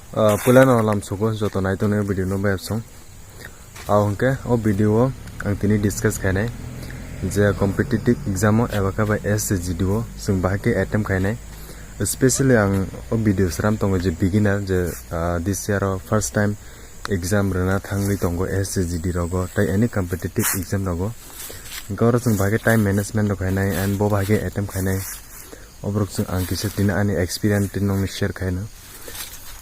Pulan alam suko joto nai tone video no ba song awonke o video ang tini discuss khainai je competitive exam eba ka ba SSC dio sung ba ke attempt khainai especially ang o video sram tongo je beginner je this year first time exam rana thangli tongo SSC rogo tai any competitive exam rogo gor sung ba ke time management ro khainai and bo ba ke attempt khainai obrok sung ang kise tina ani experience tin nong share khaina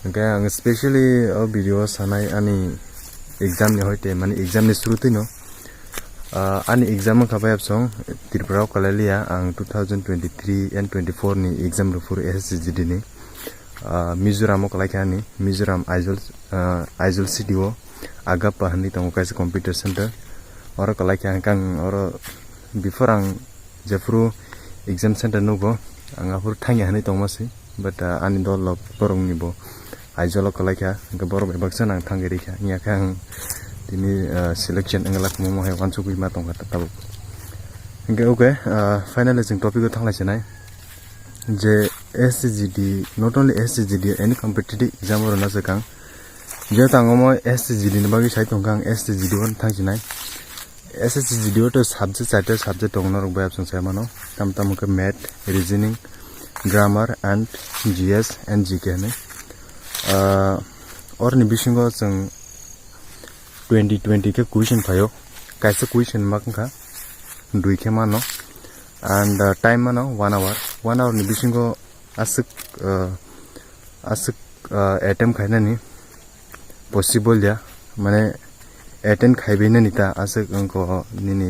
ang especially video sanai ani exam ni hoite mani exam ni suruti no ani exam ka ba song Tripura kalalia ang 2023 and 24 ni exam ro for SSC ni Mizoram ko like ani Mizoram Aizawl city o aga pa hani tong kaise computer center or ko like ang kang or before ang jafru exam center no go ang afur thangi hani tong masi but ani dol lo porong ni bo Aizawl ko like ga borok ebaksan ang thangeri kha nya kang tini selection angalak mo he wanchu kui ma tong kha tabu okay finally jing topic ko thangla chenai je SSGD not only SSGD any competitive exam or na sakang je tangomo SSGD ni bagi sai tong kang SSGD on thangchinai SSGD to subject tong na rok ba absang sai mano tam ke math reasoning grammar and GS and GK ne और निबिशिंगो जों 2020 के question फायो कैसे question मखा दुई के मानो and time मानो 1 hour निबिशिंगो asik attempt खाइना नि possible या माने attempt खाइबेना निता asik अंको निनी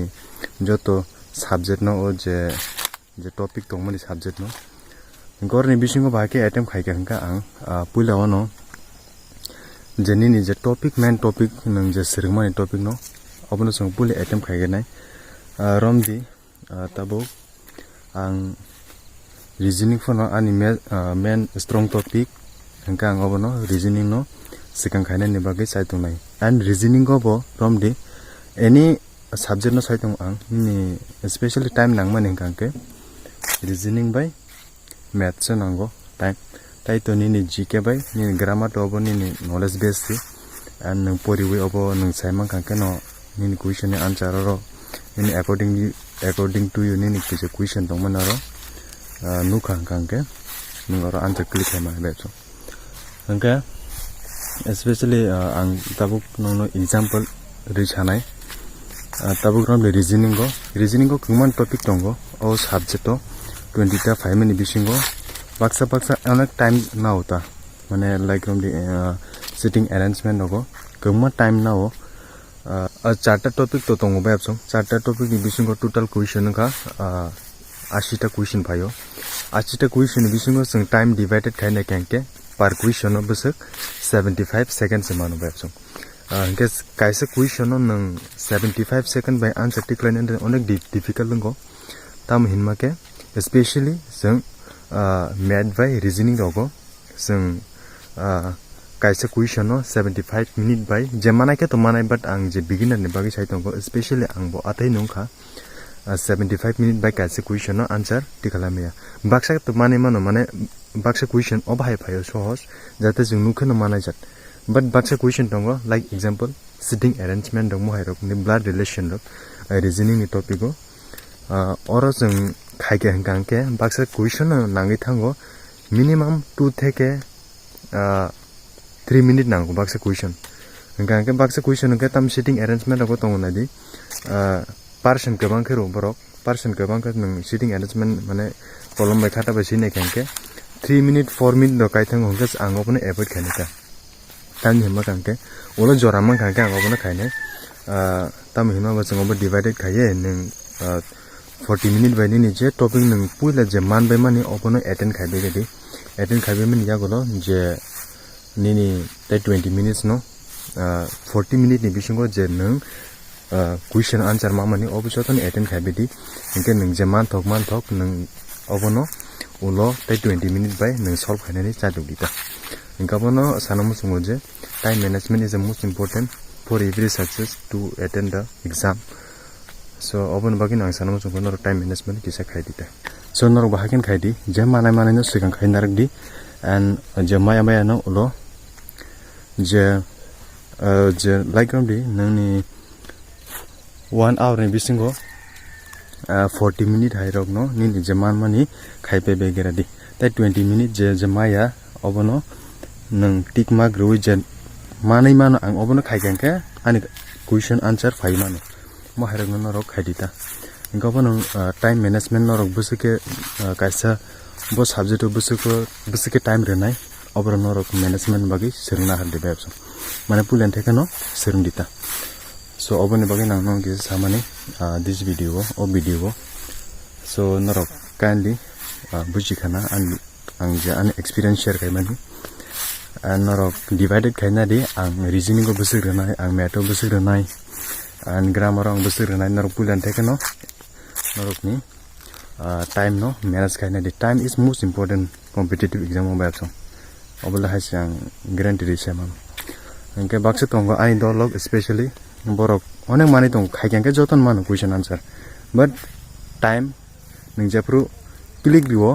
जो तो subject नो ओ जे topic तो मनि subject नो गौर निबिशिंगो बाके attempt खाइका हंका आं पुलाव नो जेनी नि जे टॉपिक मेन टॉपिक नंग जे सिरमानि टॉपिक नो अबनो जों पुले attempt खाइगनाय रमदि तबो आं reasoning फोनो आनि मेन स्ट्रंग टॉपिक हंका आं अबनो reasoning नो सिकां खाइनाय नि बागै साइतुंनाय and reasoning को बो रमदि any subject नो साइतुं आं नि especially time नांगमानि हंका के reasoning बाय maths नांगो time tai to ni GK bai ni grammar to obo ni knowledge base si and nang poriwe obo nang saimang kan no ni question ni answer ro ni according to you ni kise question tong mana ro nu kan ke nang ro answer click ma ba so angka especially ang tabuk no example rechanai tabuk ram reasoning go kungman topic tongo o subject to 20 ta 5 minute bisingo baksa अनेक time ना होता माने like sitting arrangement होगो कम time ना हो चारटा topic तो तंगो बे आपसो चारटा topic नि बिसिंगो total question का 80 टा क्वेश्चन फायो 80 टा क्वेश्चन बिसिंगो जों टाइम डिवाइडेड खाइना केंके पर क्वेश्चन बसक 75 सेकंड से मानो बे आपसो गेस काइसे क्वेश्चन नों 75 सेकंड बाय आंसर टिक्लाइन अनेक डिफिकल्ट लंगो ताम हिनमा के स्पेशली जों math by reasoning rogo जों kaisa question no 75 minute by jemanai ke to manai but ang je beginner ni bagi sai tongo especially ang bo atai nongkha 75 minute by kaisa question no answer tikhalamia baksa to manai mano mane baksa question obhai phayo sohos jate जों nukhano manai jat but baksa question tongo like example sitting arrangement dong mo hai rok ni blood relation rok reasoning ni topic go oro जों खाइके हंकां के Baksa question नांगै थांगो minimum 2 থেকে 3 minute नांगो Baksa question हंकां के Baksa question के तम sitting arrangement को तंगो नादि person गोबां के रोबरक पर्सन गोबां के नों सिटिंग अरेंजमेंट माने कलम बाय खाता बाय सिने के 3 मिनिट 4 मिनिट द काइथां हंगस आंगो बने एवॉइड खानेका तान हिमा कांके ओलो जरामा कांके आंगो बने खाइने तम हिमा बचंगो डिवाइडेड खाये नों 40 minute by ni je topic nang puila je man by mani opono attend khaibe gedi attend khaibe mani ya golo je ni tai 20 minutes no 40 minute ni bisingo je nang question answer ma mani obuso ton attend khaibe di inke nang je man thok nang opono ulo tai 20 minute by nang solve khainani chadu dita inka bono sanamu sungo je time management is the most important for every success to attend the exam so open bagin ang sanam so nor time management kisa khai dita so nor bahakin khai di je manai no sigang khai narak di and je maya no ulo je like ramdi nangni 1 hour ni bisingo 40 minute hai rok no nini jaman mani khaipe begera di tai 20 minute je jamaya obono nang tikma groi je manai mano ang obono khaikenke ani question answer phai mano mo hairok no rok khaidita gobono time management no rok busike kaisa bo subject busike time renai obro no rok management bagi serna hande babso mane pulen theke no serndita so oboni bagi nang no ge samani this video so norok kindly buji khana ang je an experience share kai mani norok divided khaina di ang reasoning go busik renai ang math busik renai and grammar ang busik renai norok pulen theke no norok ni time no manage khaina di time is most important competitive exam babso obala hasang guarantee seman engke bakse tongo ani dolog especially borok onek mani tong khaikenke joton mano question answer but time ningjapru click diwo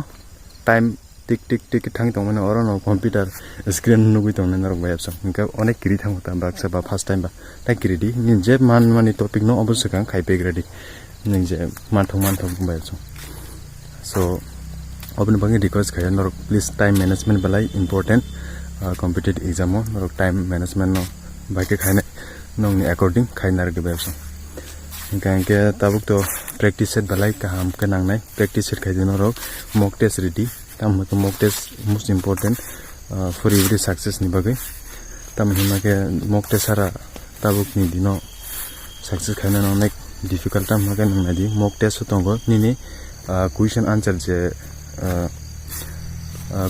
time tik tik tik thang tong mane orono computer screen nugui tong narok bayapsa engke onek kiri thang ta bakse ba first time ba ta kiri di ninje mani topic no obosya kang khaipe gredi ninje manthong bayapsa so obin bangi request khaya norok please time management balai important competitive exam norok time management no baike khaina nong ni according khainar ge babso engke tabuk to practice set balai kaham kenang nai practice set khai dino rok mock test ready tam to mock test most important for every success ni bagai tam hima ke mock test sara tabuk ni dino success khaina no nek difficult tam ma ke nang nadi mock test tongo ni question answer je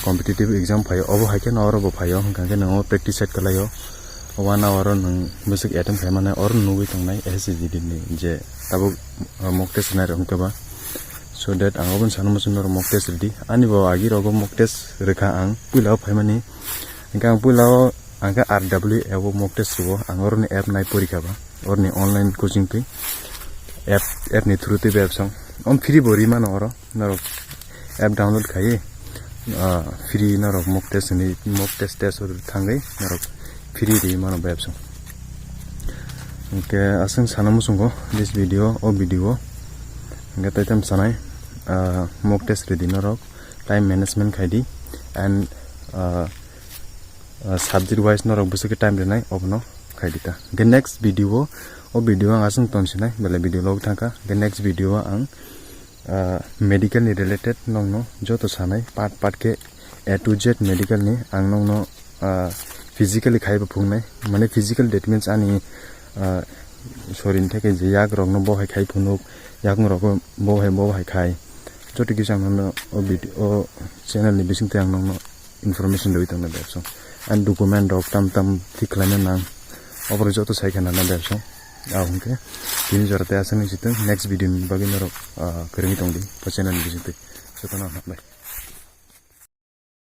competitive exam phayo obo haike na oro bo phayo hangke no practice set kalayo 1 hour nang musik attempt khaimana or nugui tongnai SSC ni je tabu mock test na rongka ba so that ang obon sanu musun mock test ready ani bo agi rogo mock test rekha ang pulao phaimani ang pulao angka RW ebo mock test ro ang or ni app nai porikha ba or ni online coaching tu app ni through te web song on free bori man oro naro app download khai free naro mock test or thangai naro free di mano babso okay asang sanamu sungo this video ngata tam sanai mock test ready norok time management khaidi and subject wise norok busuk time renai obno khaidita the next video ang asang tonsinai bele video log thaka the next video ang medical related nongno joto sanai part ke A to Z medical ni ang nongno physically khaiba phungnai mane physical that means ani sorin theke je yak rok no bo hai khai phunuk yak rok bo hai khai joti ki jang no video channel ni bising tang no information doi tang na so and document rok tam thiklana nang obro joto sai khana na so ahunke tin jorate asani situ next video ni bagin rok kering tong di channel ni bising te so kana bye